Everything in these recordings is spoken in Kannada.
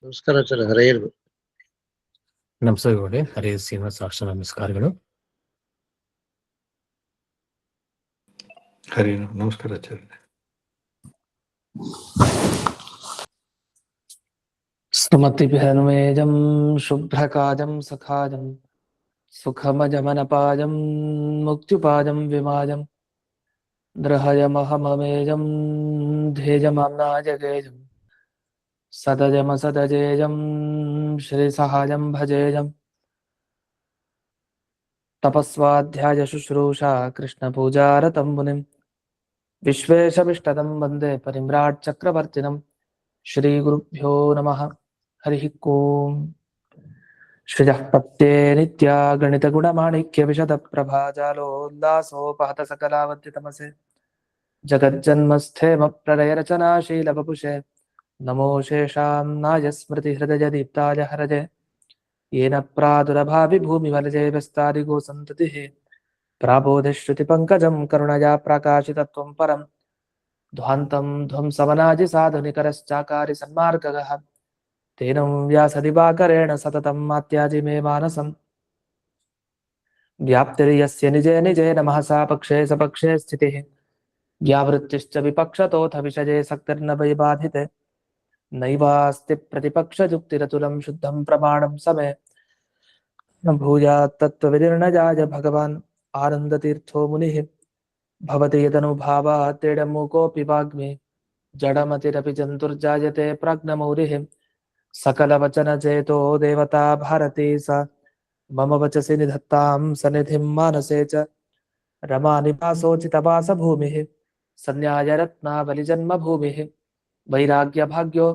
ನಮಸ್ಕಾರ ಸರ್. ಹರೆಯರು ನಮಸ್ಕಾರ. ಹರೇ ಶ್ರೀನಿವಾಸ ಸಾಕ್ಷರ ನಮಸ್ಕಾರಗಳು. ಹರಿ ನಮಸ್ಕಾರ ಆಚಾರ್ಯ. ಸುಮತಿಭಿರ್ಮೇಜಂ ಶುಭ್ರಕಾಜಂ ಸಖಾಜಂ ಸುಖಮಜಮನಪಾಜಂ ಮುಕ್ತಿಪಾಜಂ ವಿಮಾಜಂ ದ್ರಹಯಮಹಮಮೇಜಂ ಧ್ಯೇಜಮಾಮ್ನಾಜಗೇಜಂ ಸದಜಮಸದಜೇಜಂ ಶ್ರೀಸಹಾಜಂ ಭಜೇಜಂ ತಪಸ್ವಾಧ್ಯಾಯ ಶುಶ್ರೂಷಾ ಕೃಷ್ಣಪೂಜಾರತಂ ಮುನಿಂ ವಿಶ್ವೇಶಮಿಷ್ಟದಂ ವಂದೇ ಪರಿಮ್ರಾಟ್ ಚಕ್ರವರ್ತಿನಂ. ಶ್ರೀ ಗುರುಭ್ಯೋ ನಮಃ. ಹರಿ ಓಂ. ಶ್ರೀಜಃ ಪತ್ಯೇ ನಿತ್ಯ ಗಣಿತ ಗುಣಮಾಣಿಕ್ಯ ವಿಶದ ಪ್ರಭಾಜಾಲೋಲ್ಲಾಸೋಪಹತ ಸಕಲಾವದ್ಯತಮಸೆ ಜಗಜ್ಜನ್ಮಸ್ಥೇಮ ಪ್ರಳಯ ರಚನಾಶೀಲ ವಪುಷೆ ನಮೋ ಶೇಷಾಂ ನಾಯ ಸ್ಮೃತಿ ಹೃದಯ ದೀಪ್ತಾಯ ಹರಜೆ ಯೇನ ಪ್ರಾದುರಭಾವಿ ಭೂಮಿ ವಲಜೆ ವ್ಯಸ್ತಾದಿಗೋ ಸಂತತಿ ಪ್ರಾಬೋಧ ಶ್ರುತಿ ಪಂಕಜಂ ಕರುಣಯಾ ಪ್ರಕಾಶಿತತ್ವಂ ಪರಂ ಧ್ವಾಂತಂ ಧ್ವಂಸವನಾಜಿ ಸಾಧುನಿಕರಶ್ಚಾಕಾರಿ ಸನ್ಮಾರ್ಗಗಃ ತೇನಂ ವ್ಯಾಸದಿವಾಕರೇಣ ಸತತಂ ಮಾತ್ಯಾಜಿ ಮೇ ಮಾನಸಂ ವ್ಯಾಪ್ತಿರ್ಯಸ್ಯ ನಿಜೇ ನಿಜೇ ನಮಃ ಸಾ ಪಕ್ಷೇ ಸಪಕ್ಷೇ ಸ್ಥಿತಿಃ ವ್ಯಾವೃತ್ತಿಶ್ಚ ವಿಪಕ್ಷತೋಥ ವಿಷಜೇ ಸಕ್ತಿರ್ನ ವೈಬಾಧಿತೆ ನೈವಾಸ್ತಿ ಪ್ರತಿಪಕ್ಷಜುಕ್ತಿರತುಲಂ ಶುದ್ಧಂ ಪ್ರಮಾಣಂ ಸಮೇ ನ ಭೂಯಾತ್ ತತ್ವವಿದಿರ್ಣಜಾಯ ಭಗವಾನ್ ಆನಂದತೀರ್ಥೋ ಮುನಿಃ ಭವತಿ ಯದನುಭಾವಾತ್ತೇಡಮೂಕೋऽಪಿ ವಾಗ್ಮಿ ಜಡಮತಿರಪಿ ಜಂತುರ್ಜಾಯತೆ ಪ್ರಾಜ್ಞಮೌರಿಃ सकलवचनचेतो देवता भारती सा मम वचसि निधत्तां सनिधिं मानसे च रमानिवासोचितवासभूमिः सन्न्यायरत्नावलिजन्मभूमिः वैराग्यभाग्यो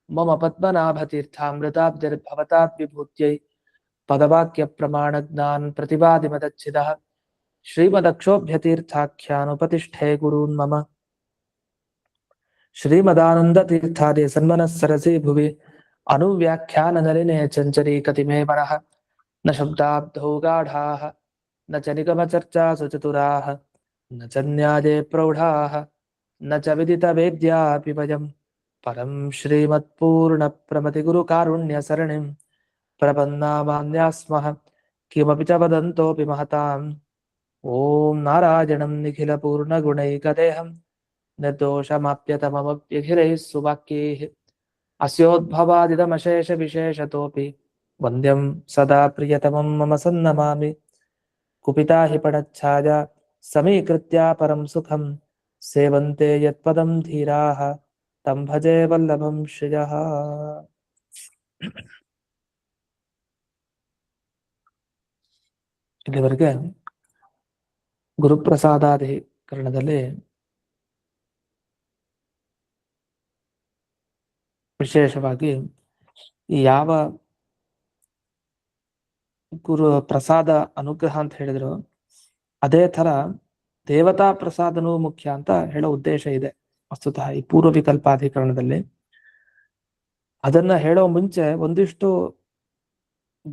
मम पद्मनाभतीर्थामृताब्धिर्भवताद्विभूत्यै पदवाक्यप्रमाणज्ञान् प्रतिवादिमदच्छिदः श्रीमदक्षोभ्यतीर्थाख्यानुपतिष्ठे गुरून् मम श्रीमदानन्दतीर्थादि सन्मनः सरसि भुवि अनुव्याख्यान नलिने चंचरी कतिमे मनः न शब्दाब्धौ गाढाः न च निगमचर्चासु चतुराः न च न्याये प्रौढाः न च विदितवेद्यापि वयं परं श्रीमत्पूर्णप्रमतिगुरुकारुण्यसरणिं प्रपन्नामान्यास्मः किमपि च वदन्तोऽपि महताम् ॐ नारायणं निखिलपूर्णगुणैकदेहं निर्दोषमाप्यतममप्यखिलैः सुवाक्यैः अस्योद्भवादिदमशेषविशेषतोऽपि वन्द्यं सदा प्रियतमं मम सन्नमामि। कुपिता हि पणच्छाया समीकृत्या परं सुखं सेवन्ते यत्पदं धीराः तं भजे वल्लभं श्रियः. ಇಲ್ಲಿವರೆಗೆ ಗುರುಪ್ರಸಾದಾಧಿಕರಣದಲ್ಲಿ ವಿಶೇಷವಾಗಿ ಯಾವ ಗುರು ಪ್ರಸಾದ ಅನುಗ್ರಹ ಅಂತ ಹೇಳಿದ್ರು ಅದೇ ತರ ದೇವತಾ ಪ್ರಸಾದನೂ ಮುಖ್ಯ ಅಂತ ಹೇಳೋ ಉದ್ದೇಶ ಇದೆ ವಸ್ತುತಃ ಈ ಪೂರ್ವ ವಿಕಲ್ಪಾಧಿಕರಣದಲ್ಲಿ. ಅದನ್ನ ಹೇಳೋ ಮುಂಚೆ ಒಂದಿಷ್ಟು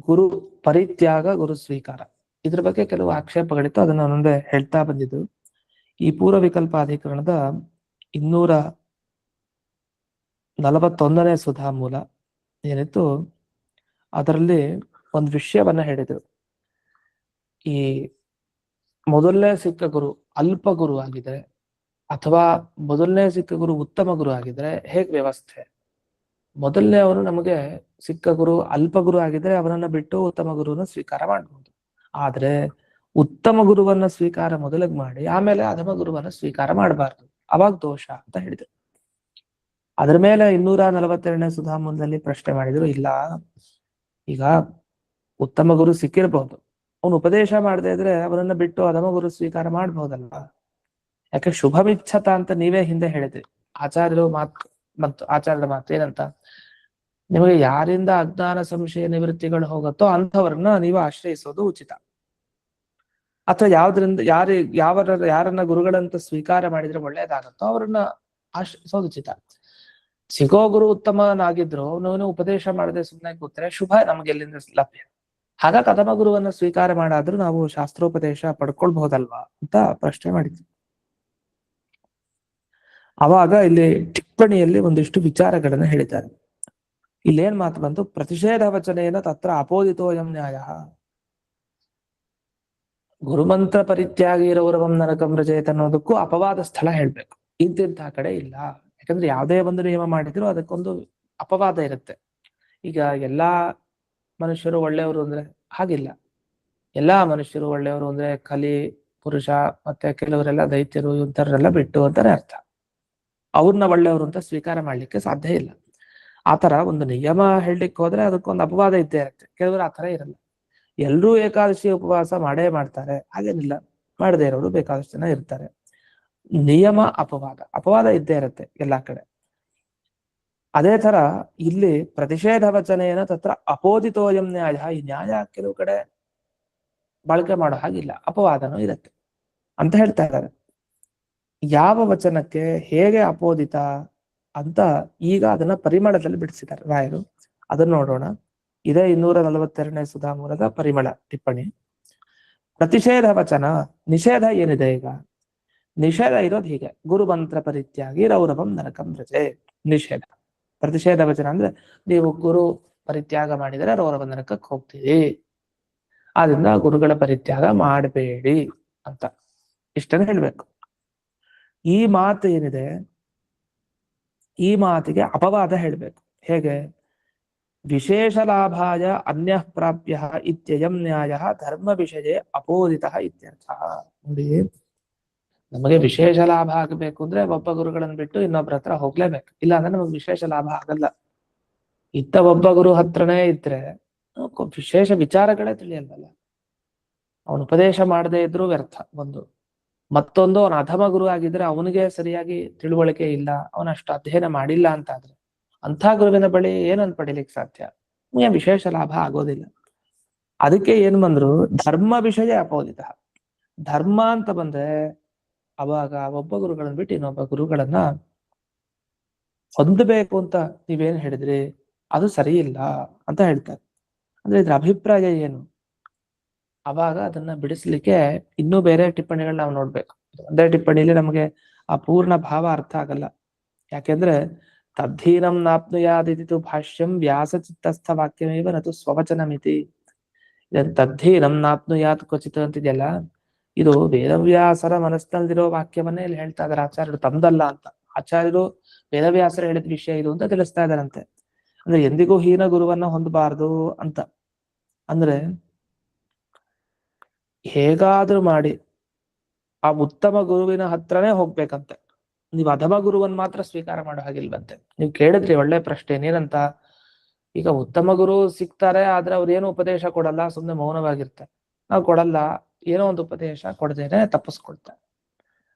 ಗುರು ಪರಿತ್ಯಾಗ ಗುರು ಸ್ವೀಕಾರ ಇದ್ರ ಬಗ್ಗೆ ಕೆಲವು ಆಕ್ಷೇಪಗಳಿತ್ತು, ಅದನ್ನ ಮುಂದೆ ಹೇಳ್ತಾ ಬಂದಿದ್ದು. ಈ ಪೂರ್ವ ವಿಕಲ್ಪಾಧಿಕರಣದ 241ನೇ ಸುಧಾಮೂಲ ಏನಿತ್ತು ಅದರಲ್ಲಿ ಒಂದು ವಿಷಯವನ್ನ ಹೇಳಿದ್ರು. ಈ ಮೊದಲನೇ ಸಿಕ್ಕ ಗುರು ಅಲ್ಪ ಗುರು ಆಗಿದ್ರೆ ಅಥವಾ ಮೊದಲನೇ ಸಿಕ್ಕ ಗುರು ಉತ್ತಮ ಗುರು ಆಗಿದ್ರೆ ಹೇಗ್ ವ್ಯವಸ್ಥೆ? ಮೊದಲನೇ ಅವರು ನಮಗೆ ಸಿಕ್ಕ ಗುರು ಅಲ್ಪ ಗುರು ಆಗಿದ್ರೆ ಅವನನ್ನ ಬಿಟ್ಟು ಉತ್ತಮ ಗುರುವನ್ನ ಸ್ವೀಕಾರ ಮಾಡಬಹುದು. ಆದ್ರೆ ಉತ್ತಮ ಗುರುವನ್ನ ಸ್ವೀಕಾರ ಮೊದಲಿಗೆ ಮಾಡಿ ಆಮೇಲೆ ಅಧಮ ಗುರುವನ್ನ ಸ್ವೀಕಾರ ಮಾಡಬಾರ್ದು, ಅವಾಗ ದೋಷ ಅಂತ ಹೇಳಿದ್ರು. ಅದ್ರ ಮೇಲೆ 242ನೇ ಸುಧಾಮೂಲದಲ್ಲಿ ಪ್ರಶ್ನೆ ಮಾಡಿದ್ರು, ಇಲ್ಲ ಈಗ ಉತ್ತಮ ಗುರು ಸಿಕ್ಕಿರ್ಬಹುದು, ಅವನು ಉಪದೇಶ ಮಾಡದೇ ಇದ್ರೆ ಅವನನ್ನ ಬಿಟ್ಟು ಅಧಮ ಗುರು ಸ್ವೀಕಾರ ಮಾಡ್ಬಹುದಲ್ವಾ? ಯಾಕೆ ಶುಭಮಿಚ್ಛತ ಅಂತ ನೀವೇ ಹಿಂದೆ ಹೇಳಿದ್ರಿ. ಆಚಾರ್ಯರು ಮತ್ತು ಆಚಾರ್ಯರ ಮಾತು ಏನಂತ, ನಿಮಗೆ ಯಾರಿಂದ ಅಜ್ಞಾನ ಸಂಶಯ ನಿವೃತ್ತಿಗಳು ಹೋಗುತ್ತೋ ಅಂಥವ್ರನ್ನ ನೀವು ಆಶ್ರಯಿಸೋದು ಉಚಿತ. ಅಥವಾ ಯಾವ್ದ್ರಿಂದ ಯಾರನ್ನ ಗುರುಗಳಂತ ಸ್ವೀಕಾರ ಮಾಡಿದ್ರೆ ಒಳ್ಳೇದಾಗತ್ತೋ ಅವ್ರನ್ನ ಆಶ್ರಯಿಸೋದು ಉಚಿತ. ಸಿಗೋ ಗುರು ಉತ್ತಮನಾಗಿದ್ರು ಅವನು ಉಪದೇಶ ಮಾಡದೆ ಸುಮ್ಮನೆ ಕೂತ್ರೆ ಶುಭ ನಮ್ಗೆ ಎಲ್ಲಿಂದ ಲಭ್ಯ? ಹಾಗಾಗಿ ಅಧಮ ಗುರುವನ್ನ ಸ್ವೀಕಾರ ಮಾಡಾದ್ರೂ ನಾವು ಶಾಸ್ತ್ರೋಪದೇಶ ಪಡ್ಕೊಳ್ಬಹುದಲ್ವಾ ಅಂತ ಪ್ರಶ್ನೆ ಮಾಡಿದ್ವಿ. ಅವಾಗ ಇಲ್ಲಿ ಟಿಪ್ಪಣಿಯಲ್ಲಿ ಒಂದಿಷ್ಟು ವಿಚಾರಗಳನ್ನ ಹೇಳಿದ್ದಾರೆ. ಇಲ್ಲೇನ್ ಮಾತು ಬಂತು? ಪ್ರತಿಷೇಧ ವಚನೇನ ತತ್ರ ಅಪೋದಿತೋಯಂ ನ್ಯಾಯ. ಗುರುಮಂತ್ರ ಪರಿತ್ಯಾಗಿ ಇರೋರವಂ ನರಕಂ ರಜೇತ ಅನ್ನೋದಕ್ಕೂ ಅಪವಾದ ಸ್ಥಳ ಹೇಳ್ಬೇಕು. ಇಂತಿಂಥ ಕಡೆ ಇಲ್ಲ. ಯಾಕಂದ್ರೆ ಯಾವುದೇ ಒಂದು ನಿಯಮ ಮಾಡಿದ್ರು ಅದಕ್ಕೊಂದು ಅಪವಾದ ಇರುತ್ತೆ. ಈಗ ಎಲ್ಲಾ ಮನುಷ್ಯರು ಒಳ್ಳೆಯವರು ಅಂದ್ರೆ ಹಾಗಿಲ್ಲ. ಎಲ್ಲಾ ಮನುಷ್ಯರು ಒಳ್ಳೆಯವರು ಅಂದ್ರೆ ಕಲಿ, ಪುರುಷ ಮತ್ತೆ ಕೆಲವರೆಲ್ಲ ದೈತ್ಯರು ಇಂಥವ್ರೆಲ್ಲ ಬಿಟ್ಟು ಅಂತಾನೆ ಅರ್ಥ. ಅವ್ರನ್ನ ಒಳ್ಳೆಯವರು ಅಂತ ಸ್ವೀಕಾರ ಮಾಡ್ಲಿಕ್ಕೆ ಸಾಧ್ಯ ಇಲ್ಲ. ಆತರ ಒಂದು ನಿಯಮ ಹೇಳಲಿಕ್ಕೆ ಹೋದ್ರೆ ಅದಕ್ಕೊಂದು ಅಪವಾದ ಇದ್ದೇ ಇರುತ್ತೆ. ಕೆಲವರು ಆತರ ಇರಲ್ಲ. ಎಲ್ರೂ ಏಕಾದಶಿ ಉಪವಾಸ ಮಾಡೇ ಮಾಡ್ತಾರೆ ಹಾಗೇನಿಲ್ಲ, ಮಾಡದೇ ಇರೋರು ಬೇಕಾದಷ್ಟು ಜನ ಇರ್ತಾರೆ. ನಿಯಮ ಅಪವಾದ ಇದ್ದೇ ಇರುತ್ತೆ ಎಲ್ಲಾ ಕಡೆ. ಅದೇ ತರ ಇಲ್ಲಿ ಪ್ರತಿಷೇಧ ವಚನೇನ ತತ್ರ ಅಪೋದಿತೋಯಂ ನ್ಯಾಯ. ಈ ನ್ಯಾಯ ಕೆಲವು ಕಡೆ ಬಳಕೆ ಮಾಡೋ ಹಾಗಿಲ್ಲ, ಅಪವಾದನೂ ಇರುತ್ತೆ ಅಂತ ಹೇಳ್ತಾ ಇದ್ದಾರೆ. ಯಾವ ವಚನಕ್ಕೆ ಹೇಗೆ ಅಪೋದಿತ ಅಂತ ಈಗ ಅದನ್ನ ಪರಿಮಳದಲ್ಲಿ ಬಿಡಿಸಿದ್ದಾರೆ ರಾಯರು. ಅದನ್ನ ನೋಡೋಣ. ಇದೇ 242ನೇ ಸುಧಾಮೂಲದ ಪರಿಮಳ ಟಿಪ್ಪಣಿ. ಪ್ರತಿಷೇಧ ವಚನ, ನಿಷೇಧ ಏನಿದೆ ಈಗ? ನಿಷೇಧ ಇರೋದು ಹೀಗೆ: ಗುರುಮಂತ್ರ ಪರಿತ್ಯಾಗಿ ರೌರವಂ ನರಕಂ ರಜೆ. ನಿಷೇಧ. ಪ್ರತಿಷೇಧ ವಚನ ಅಂದ್ರೆ ನೀವು ಗುರು ಪರಿತ್ಯಾಗ ಮಾಡಿದರೆ ರೌರವ ನರಕಕ್ಕೆ ಹೋಗ್ತೀರಿ, ಆದ್ರಿಂದ ಗುರುಗಳ ಪರಿತ್ಯಾಗ ಮಾಡಬೇಡಿ ಅಂತ ಇಷ್ಟನ್ನು ಹೇಳ್ಬೇಕು. ಈ ಮಾತು ಏನಿದೆ, ಈ ಮಾತಿಗೆ ಅಪವಾದ ಹೇಳ್ಬೇಕು. ಹೇಗೆ? ವಿಶೇಷ ಲಾಭಾಯ ಅನ್ಯ ಪ್ರಾಪ್ಯ ಇತ್ಯಯಂ ನ್ಯಾಯ ಧರ್ಮ ವಿಷಯ ಅಪೋದಿತ ಇತ್ಯರ್ಥ. ನೋಡಿ, ನಮಗೆ ವಿಶೇಷ ಲಾಭ ಆಗಬೇಕು ಅಂದ್ರೆ ಒಬ್ಬ ಗುರುಗಳನ್ನು ಬಿಟ್ಟು ಇನ್ನೊಬ್ಬರ ಹತ್ರ ಹೋಗ್ಲೇಬೇಕು, ಇಲ್ಲ ಅಂದ್ರೆ ನಮಗೆ ವಿಶೇಷ ಲಾಭ ಆಗಲ್ಲ. ಇತ್ತ ಒಬ್ಬ ಗುರು ಹತ್ರನೇ ಇದ್ರೆ ವಿಶೇಷ ವಿಚಾರಗಳೇ ತಿಳಿಯಲ್ವಲ್ಲ. ಅವನು ಉಪದೇಶ ಮಾಡದೇ ಇದ್ರೂ ವ್ಯರ್ಥ ಒಂದು. ಮತ್ತೊಂದು, ಅವನ ಅಧಮ ಗುರು ಆಗಿದ್ರೆ ಅವನಿಗೆ ಸರಿಯಾಗಿ ತಿಳುವಳಿಕೆ ಇಲ್ಲ, ಅವನಷ್ಟು ಅಧ್ಯಯನ ಮಾಡಿಲ್ಲ ಅಂತ ಆದ್ರೆ ಅಂಥ ಗುರುವಿನ ಬಳಿ ಏನನ್ನು ಪಡಿಲಿಕ್ಕೆ ಸಾಧ್ಯ? ವಿಶೇಷ ಲಾಭ ಆಗೋದಿಲ್ಲ. ಅದಕ್ಕೆ ಏನ್ ಬಂದ್ರು? ಧರ್ಮ ವಿಷಯ ಅಪೋದಿತ. ಧರ್ಮ ಅಂತ ಬಂದ್ರೆ ಅವಾಗ ಒಬ್ಬ ಗುರುಗಳನ್ನ ಬಿಟ್ಟು ಇನ್ನೊಬ್ಬ ಗುರುಗಳನ್ನ ಹೊಂದಬೇಕು ಅಂತ ನೀವೇನ್ ಹೇಳಿದ್ರಿ, ಅದು ಸರಿ ಇಲ್ಲ ಅಂತ ಹೇಳ್ತಾರೆ. ಅಂದ್ರೆ ಇದ್ರ ಅಭಿಪ್ರಾಯ ಏನು? ಅವಾಗ ಅದನ್ನ ಬಿಡಿಸ್ಲಿಕ್ಕೆ ಇನ್ನೂ ಬೇರೆ ಟಿಪ್ಪಣಿಗಳನ್ನ ನಾವು ನೋಡ್ಬೇಕು. ಒಂದೇ ಟಿಪ್ಪಣಿಲಿ ನಮಗೆ ಆ ಪೂರ್ಣ ಭಾವ ಅರ್ಥ ಆಗಲ್ಲ. ಯಾಕೆಂದ್ರೆ ತದ್ಧೀನಂ ನಾಪ್ನುಯಾದಿತು ಭಾಷ್ಯಂ ವ್ಯಾಸಚಿತ್ತಸ್ಥ ವಾಕ್ಯಮೇವ ನತು ಸ್ವವಚನಮಿತಿ. ಇದನ್ ತದ್ಧೀನಂ ನಾಪ್ನುಯಾತ್ ಕ್ವಚಿತ್ ಅಂತಿದೆಯಲ್ಲ, ಇದು ವೇದವ್ಯಾಸರ ಮನಸ್ಸಿನಲ್ಲಿರೋ ವಾಕ್ಯವನ್ನೇ ಇಲ್ಲಿ ಹೇಳ್ತಾ ಇದಾರೆ ಆಚಾರ್ಯರು, ತಮ್ದಲ್ಲ ಅಂತ. ಆಚಾರ್ಯರು ವೇದವ್ಯಾಸರು ಹೇಳಿದ ವಿಷಯ ಇದು ಅಂತ ತಿಳಿಸ್ತಾ ಇದಾರಂತೆ. ಅಂದ್ರೆ ಎಂದಿಗೂ ಹೀನ ಗುರುವನ್ನ ಹೊಂದಬಾರದು ಅಂತ. ಅಂದ್ರೆ ಹೇಗಾದ್ರೂ ಮಾಡಿ ಆ ಉತ್ತಮ ಗುರುವಿನ ಹತ್ರನೇ ಹೋಗ್ಬೇಕಂತೆ. ನೀವು ಅಧಮ ಗುರುವನ್ನ ಮಾತ್ರ ಸ್ವೀಕಾರ ಮಾಡೋ ಹಾಗಿಲ್ವಂತೆ. ನೀವು ಕೇಳಿದ್ರಿ ಒಳ್ಳೆ ಪ್ರಶ್ನೆ, ಏನಂತ? ಈಗ ಉತ್ತಮ ಗುರು ಸಿಗ್ತಾರೆ, ಆದ್ರೆ ಅವ್ರು ಏನು ಉಪದೇಶ ಕೊಡಲ್ಲ, ಸುಮ್ಮನೆ ಮೌನವಾಗಿರ್ತಾರೆ. ನಾವು ಕೊಡಲ್ಲ, ಏನೋ ಒಂದು ಉಪದೇಶ ಕೊಡದೇನೆ ತಪ್ಪಿಸ್ಕೊಳ್ತಾರೆ.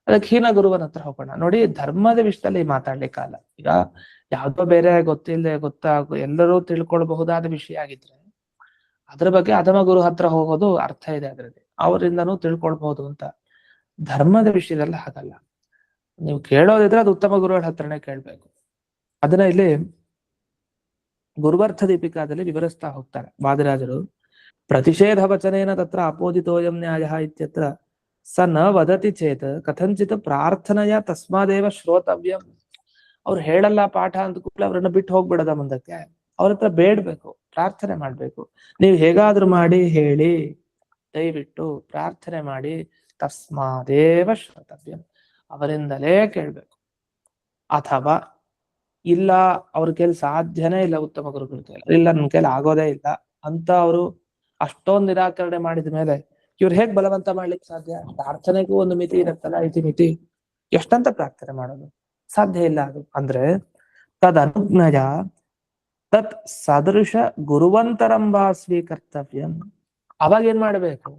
ಅದಕ್ಕೆ ಹೀನ ಗುರುವನ ಹತ್ರ ಹೋಗೋಣ. ನೋಡಿ, ಧರ್ಮದ ವಿಷಯದಲ್ಲಿ ಮಾತಾಡ್ಲಿಕ್ಕಲ್ಲ. ಈಗ ಯಾವ್ದೋ ಬೇರೆ ಗೊತ್ತಿಲ್ಲದೆ ಎಲ್ಲರೂ ತಿಳ್ಕೊಳ್ಬಹುದಾದ ವಿಷಯ ಆಗಿದ್ರೆ ಅದ್ರ ಬಗ್ಗೆ ಅಧಮ ಗುರು ಹತ್ರ ಹೋಗೋದು ಅರ್ಥ ಇದೆ, ಅದರಲ್ಲಿ ಅವರಿಂದನೂ ತಿಳ್ಕೊಳ್ಬಹುದು ಅಂತ. ಧರ್ಮದ ವಿಷಯದಲ್ಲಿ ಹಾಗಲ್ಲ. ನೀವು ಕೇಳೋದಿದ್ರೆ ಅದು ಉತ್ತಮ ಗುರುಗಳ ಹತ್ರನೇ ಕೇಳ್ಬೇಕು. ಅದನ್ನ ಇಲ್ಲಿ ಗುರುವರ್ಥ ದೀಪಿಕಾದಲ್ಲಿ ವಿವರಿಸ್ತಾ ಹೋಗ್ತಾರೆ ವಾದಿರಾಜರು. ಪ್ರತಿಷೇಧ ವಚನೇನ ತತ್ರ ಅಪೋದಿತೋಯಂ ನ್ಯಾಯ ಇತ್ಯತ್ರ ಸ ನ ವದತಿ ಚೇತ್ ಕಥಂಚಿತ್ ಪ್ರಾರ್ಥನೆಯ ತಸ್ಮಾದೇವ ಶ್ರೋತವ್ಯಂ. ಅವ್ರು ಹೇಳಲ್ಲ ಪಾಠ ಅಂತ ಕೂಡಲೇ ಅವ್ರನ್ನ ಬಿಟ್ಟು ಹೋಗ್ಬಿಡದ ಮುಂದಕ್ಕೆ. ಅವ್ರ ಹತ್ರ ಬೇಡ್ಬೇಕು, ಪ್ರಾರ್ಥನೆ ಮಾಡ್ಬೇಕು. ನೀವು ಹೇಗಾದ್ರೂ ಮಾಡಿ ಹೇಳಿ, ದಯವಿಟ್ಟು ಪ್ರಾರ್ಥನೆ ಮಾಡಿ, ತಸ್ಮಾದೇವ ಶ್ರೋತವ್ಯಂ, ಅವರಿಂದಲೇ ಕೇಳ್ಬೇಕು. ಅಥವಾ ಇಲ್ಲ, ಅವ್ರ ಕೈಲಿ ಸಾಧ್ಯನೇ ಇಲ್ಲ, ಉತ್ತಮ ಗುರುಗಳ ಕೈಲಿ ಇಲ್ಲ, ನನ್ನ ಕೈಲಿ ಆಗೋದೇ ಇಲ್ಲ ಅಂತ ಅವರು ಅಷ್ಟೊಂದು ನಿರಾಕರಣೆ ಮಾಡಿದ ಮೇಲೆ ಇವ್ರು ಹೇಗ್ ಬಲವಂತ ಮಾಡ್ಲಿಕ್ಕೆ ಸಾಧ್ಯ? ಪ್ರಾರ್ಥನೆಗೂ ಒಂದು ಮಿತಿ ಇರುತ್ತಲ್ಲ, ಇತಿ ಮಿತಿ. ಎಷ್ಟಂತ ಪ್ರಾರ್ಥನೆ ಮಾಡೋದು? ಸಾಧ್ಯ ಇಲ್ಲ ಅದು. ಅಂದ್ರೆ ತದ್ ಅನುಜ್ಞಯ ತತ್ ಸದೃಶ ಗುರುವಂತರಂಬ ಸ್ವೀಕರ್ತವ್ಯಂ. ಅವಾಗ ಏನ್ ಮಾಡ್ಬೇಕು?